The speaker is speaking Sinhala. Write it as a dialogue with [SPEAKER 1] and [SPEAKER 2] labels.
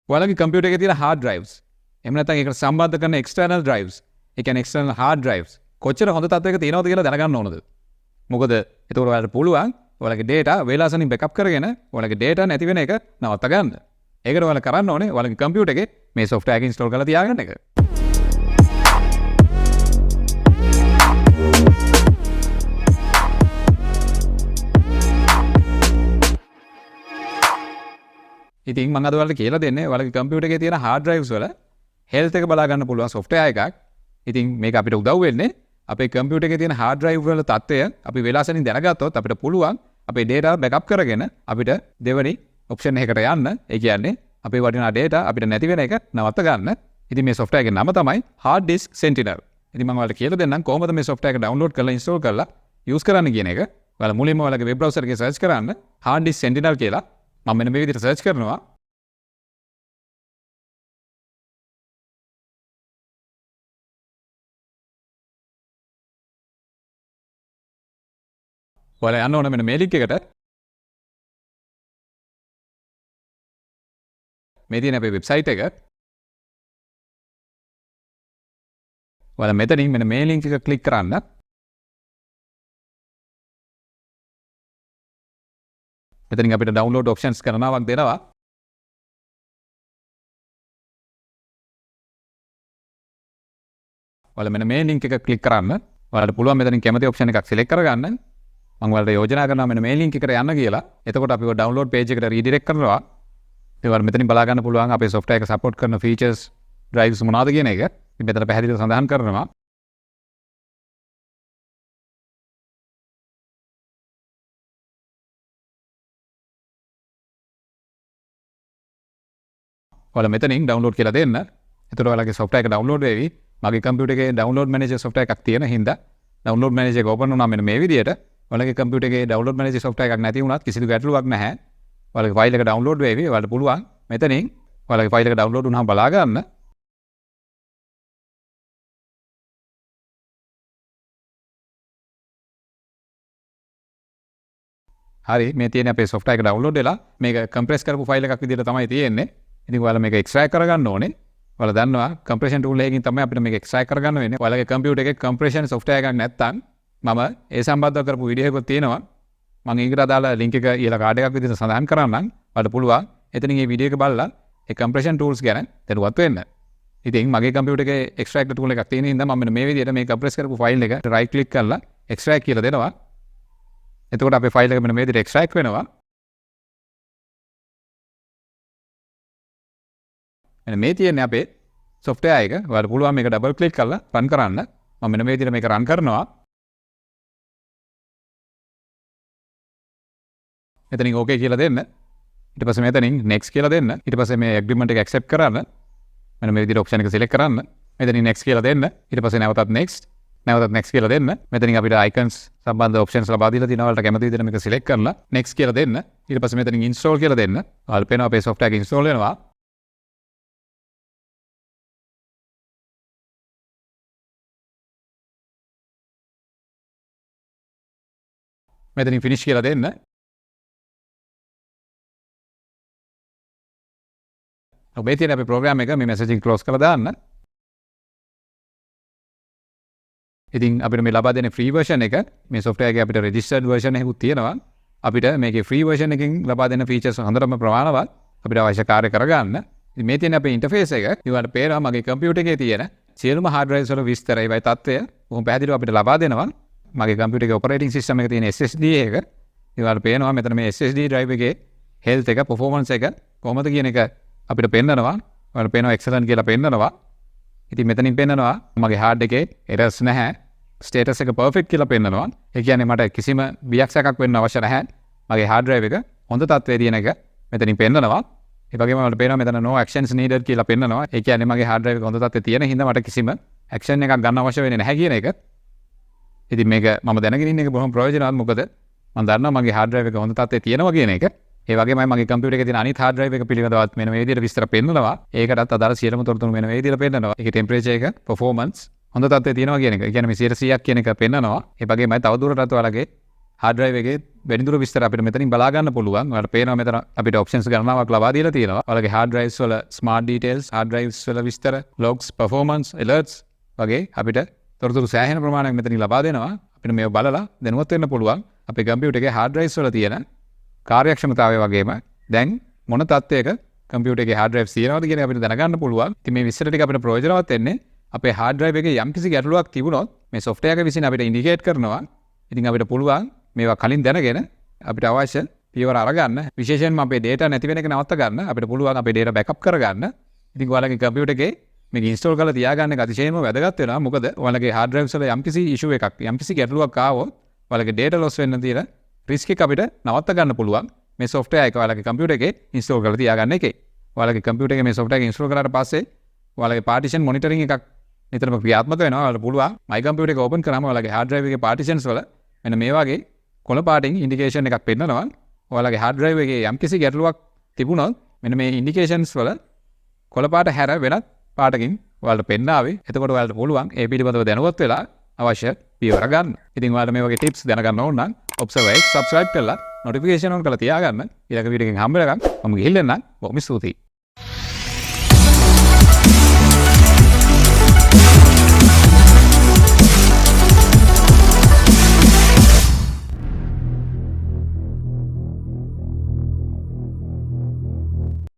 [SPEAKER 1] ඔයාලගේ කම්පියුටර් එකේ තියෙන hard drives එහෙම නැත්නම් ඒකට සම්බන්ධ කරන external drives ඒ කියන්නේ external hard drives කොච්චර හොඳ තත්ත්වයක තියෙනවද කියලා දැනගන්න ඕනද? මොකද එතකොට ඔයාලට පුළුවන් ඔයාලගේ data වේලාසනින් backup කරගෙන ඔයාලගේ data නැති වෙන එක නවත්ත ගන්න. ඒකට ඔයාලා කරන්න ඕනේ ඔයාලගේ කම්පියුටර් එකේ මේ software එක install කරලා තියාගන්න එක. ඉතින් මම අද ඔයාලට කියලා දෙන්නේ ඔයාලගේ කම්පියුටර් එකේ තියෙන hard drives වල health එක බලා ගන්න පුළුවන් software එකක්. ඉතින් මේක අපිට උදව් වෙන්නේ අපේ කම්පියුටර් එකේ තියෙන hard drive වල තත්ත්වය අපි වෙලාසනින් දැනගත්තොත් අපිට පුළුවන් අපේ data backup කරගෙන අපිට දෙවෙනි option එකකට යන්න. ඒ කියන්නේ අපේ වටිනා data අපිට නැති වෙන එක නවත්ත ගන්න. ඉතින් මේ software එකේ නම තමයි Hard Disk Sentinel. ඉතින් මම ඔයාලට කියලා දෙන්නම් කොහොමද මේ software එක download කරලා install කරලා use කරන්න කියන එක. ඔයාලා මුලින්ම ඔයාලගේ web browser එකේ search කරන්න Hard Disk Sentinel කියලා. මම මෙන්න මේ විදිහට search කරනවා. ඔයාලා යන්න ඕන මෙන්න මේ link එකට. මේ තියෙන අපේ website එක. ඔයාලා මෙතනින් මෙන්න මේ link එක click කරන්න. මෙතනින් අපිට download options කරනවක් දෙනවා. ඔයාලා මෙන්න මේ link එක click කරන්න. ඔයාලට පුළුවන් මෙතනින් කැමති option එකක් select කරගන්න. මම ඔයාලට යෝජනා කරනවා මෙන්න මේ link එකට යන්න කියලා. එතකොට අපි ඔය download page එකට redirect කරනවා. ඒ වගේම මෙතනින් බලා ගන්න පුළුවන් අපේ software එක support කරන features drives මොනවද කියන එක. ඉතින් මෙතන පැහැදිලිව සඳහන් කරනවා. ඔයාලා මෙතනින් download කියලා දෙන්න. එතකොට ඔයාලගේ software එක download වෙවි. මගේ computer එකේ download manager software එකක් තියෙන හින්දා download manager එක open වුණා මෙන්න මේ විදියට. ඔයාලගේ computer එකේ download manager software එකක් නැති වුණත් කිසිදු ගැටලුවක් නැහැ. ඔයාලගේ file එක download වෙවි. ඔයාලට පුළුවන් මෙතනින් ඔයාලගේ file එක download වුණාම බලා ගන්න. හරි මේ තියෙන අපේ software එක download වෙලා මේක compress කරපු file එකක් විදිහට තමයි තියෙන්නේ. ඉතින් ඔයාලා මේක extract කරගන්න ඕනේ. ඔයාලා දන්නවා compression tool එකකින් තමයි අපිට මේක extract කරගන්න වෙන්නේ. ඔයාලගේ computer එකේ compression software එකක් නැත්නම් මම ඒ සම්බන්ධව කරපු වීඩියෝ එකක් තියෙනවා. මම ඒකට අදාළ link එක ඊළඟ කාඩ් එකක් විදිහට සඳහන් කරන්නම්. ඔයාලට පුළුවන් එතනින් මේ වීඩියෝ එක බලලා ඒ compression tools ගැන දැනුවත් වෙන්න. ඉතින් මගේ computer එකේ extract tool එකක් තියෙන හින්දා මම මෙන්න මේ විදිහට මේ compress කරපු file එක right click කරලා extract කියලා දෙනවා. එතකොට අපේ file එක මෙන්න මේ විදිහට extract වෙනවා. මෙන්න මේ තියෙන්නේ අපේ software එක. ඔයාලට පුළුවන් මේක double click කරලා run කරන්න. මම මෙන්න මේ විදිහට මේක run කරනවා. මෙතනින් okay කියලා දෙන්න. ඊට පස්සේ මෙතනින් next කියලා දෙන්න. ඊට පස්සේ මේ agreement එක accept කරන්න. මෙන්න මේ විදිහට option එක select කරන්න. මෙතනින් next කියලා දෙන්න. ඊට පස්සේ නැවතත් next. නැවතත් next කියලා දෙන්න. මෙතනින් අපිට icons සම්බන්ධ options ලබා දීලා තියෙනවා. ඔයාලට කැමති විදිහට මේක select කරලා next කියලා දෙන්න. ඊට පස්සේ මෙතනින් install කියලා දෙන්න. ඔයාලට පේනවා අපේ software එක install වෙනවා. මෙතනින් finish කියලා දෙන්න. ඔබේ තියෙන අපේ program එක මේ messaging close කරලා දාන්න. ඉතින් අපිට මේ ලබා දෙන free version එක මේ software එකේ අපිට registered version එකකුත් තියෙනවා. අපිට මේකේ free version එකකින් ලබා දෙන features හොඳටම ප්‍රමාණවත් අපිට අවශ්‍ය කාර්ය කරගන්න. ඉතින් මේ තියෙන අපේ interface එක ඊළඟට පේනවා මගේ computer එකේ තියෙන සියලුම hard drives වල විස්තර ඒවයි තත්ත්වය බොහොම පැහැදිලිව අපිට ලබා දෙනවා. මගේ computer එකේ operating system එක තියෙන SSD එක ඊළඟට පේනවා මෙතන මේ SSD drive එකේ health එක performance එක කොහොමද කියන එක අපිට පෙන්නනවා. ඔයාලට පේනවා excellent කියලා පෙන්නනවා. ඉතින් මෙතනින් පෙන්නනවා මගේ hard එකේ errors නැහැ. status එක perfect කියලා පෙන්නනවා. ඒ කියන්නේ මට කිසිම බියක් සැකක් වෙන්න අවශ්‍ය නැහැ. මගේ hard drive එක හොඳ තත්ත්වයේ තියෙන එක මෙතනින් පෙන්නනවා. ඒ වගේම මට පේනවා මෙතන no actions needed කියලා පෙන්නනවා. ඒ කියන්නේ මගේ hard drive එක හොඳ තත්ත්වයේ තියෙන හින්දා මට කිසිම action එකක් ගන්න අවශ්‍ය වෙන්නේ නැහැ කියන එක. ඉතින් මේක මම දැනගෙන ඉන්න එක බොහොම ප්‍රයෝජනවත්. මොකද මම දන්නවා මගේ hard drive එක හොඳ තත්ත්වයේ තියෙනවා කියන එක. ඒ වගේමයි මගේ computer එකේ තියෙන අනිත් hard drive එක පිළිබඳවත් මෙන්න මේ විදිහට විස්තර පෙන්නනවා. ඒකටත් අදාළ සියලුම තොරතුරු මෙන්න මේ විදිහට පෙන්නනවා. ඒකේ temperature එක, performance හොඳ තත්ත්වයේ තියෙනවා කියන එක. ඒ කියන්නේ මේ 100ක් කියන එක පෙන්නනවා. ඒ වගේමයි තවදුරටත් ඔයාලගේ hard drive එකේ වැඩිදුර විස්තර අපිට මෙතනින් බලා ගන්න පුළුවන්. ඔයාලට පේනවා මෙතන අපිට options ගණනාවක් ලබා දීලා තියෙනවා. ඔයාලගේ hard drives වල smart details, hard drives වල විස්තර, logs, performance, alerts වගේ අපිට තොරතුරු සෑහෙන ප්‍රමාණයක් මෙතනින් ලබා දෙනවා. අපිට මේව බලලා දැනුවත් වෙන්න පුළුවන්. අපේ කම්පියුටර් එකේ hard drives වල තියෙන කාර්යක්ෂමතාවය වගේම දැන් මොන තත්ත්වයක කම්පියුටර් එකේ hard drives තියෙනවද කියන අපිට දැනගන්න පුළුවන්. ඉතින් මේ විස්තර ටික අපිට ප්‍රයෝජනවත් වෙන්නේ අපේ hard drive එකේ යම්කිසි ගැටලුවක් තිබුණොත් මේ software එක විසින් අපිට indicate කරනවා. ඉතින් අපිට පුළුවන් මේවා කලින් දැනගෙන අපිට අවශ්‍ය පියවර අරගන්න. විශේෂයෙන්ම අපේ data නැති වෙන එක නවත්ත ගන්න. අපිට පුළුවන් අපේ data backup කරගන්න. ඉතින් ඔයාලගේ කම්පියුටර් එකේ මේක install කරලා තියාගන්න එක අතිශයින්ම වැදගත් වෙනවා. මොකද ඔයාලගේ hard drives වල යම්කිසි issue එකක්, යම්කිසි ගැටලුවක් ආවොත් ඔයාලගේ data loss වෙන්න තියෙන risk එක අපිට නවත්ත ගන්න පුළුවන්. මේ software එක ඔයාලගේ කම්පියුටර් එකේ install කරලා තියාගන්න එකේ. ඔයාලගේ කම්පියුටර් එකේ මේ software එක install කරාට පස්සේ ඔයාලගේ partition monitoring එකක් නිතරම ක්‍රියාත්මක වෙනවා. ඔයාලට පුළුවන් my computer එක open කරාම ඔයාලගේ hard drive එකේ partitions වල මෙන්න මේ වගේ කොළ පාටින් ඉන්ඩිකේෂන් එකක් පෙන්නනවා. ඔයාලගේ hard drive එකේ යම්කිසි ගැටලුවක් තිබුණොත් මෙන්න මේ ඉන්ඩිකේෂන්ස් වල කොළ පාට හැර වෙනත් පාටකින් ඔයාලට පෙන්නාවේ. එතකොට ඔයාලට පුළුවන් ඒ පිළිබඳව දැනුවත් වෙලා අවශ්‍ය පියවර ගන්න. ඉතින් ඔයාලට මේ වගේ tips දැනගන්න ඕන නම් ObserverX subscribe කරලා notification on කරලා තියාගන්න. ඊළඟ වීඩියෝ එකෙන් හම්බ වෙනකම් මම ගිහින් එන්නම්. බොහොම ස්තුතියි.